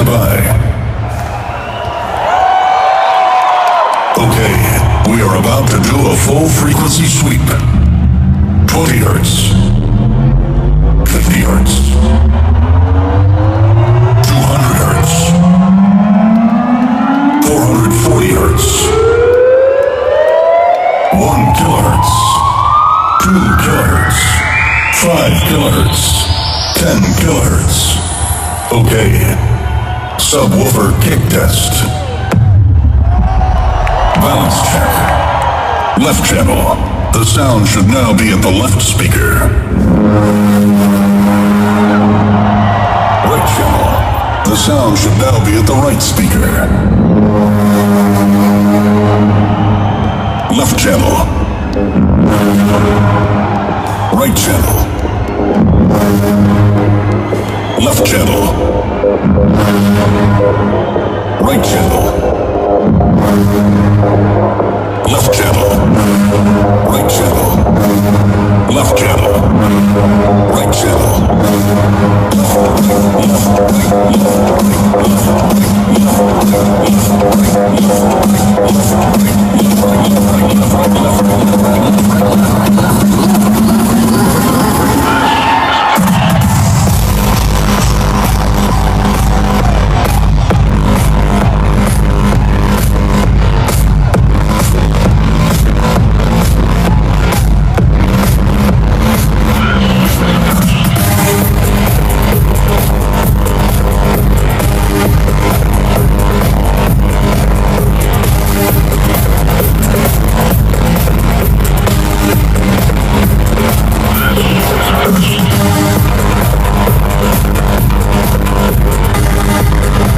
stand by. Okay, we are about to do a full frequency sweep. 20 hertz. 50 hertz. 200 hertz. 440 hertz. 1 kilohertz. 2 kilohertz. 5 kilohertz. 10 kilohertz. Okay. Subwoofer kick test. Balance check. Left channel. The sound should now be at the left speaker. Right channel. The sound should now be at the right speaker. Left channel. Right channel. Left channel. Right channel.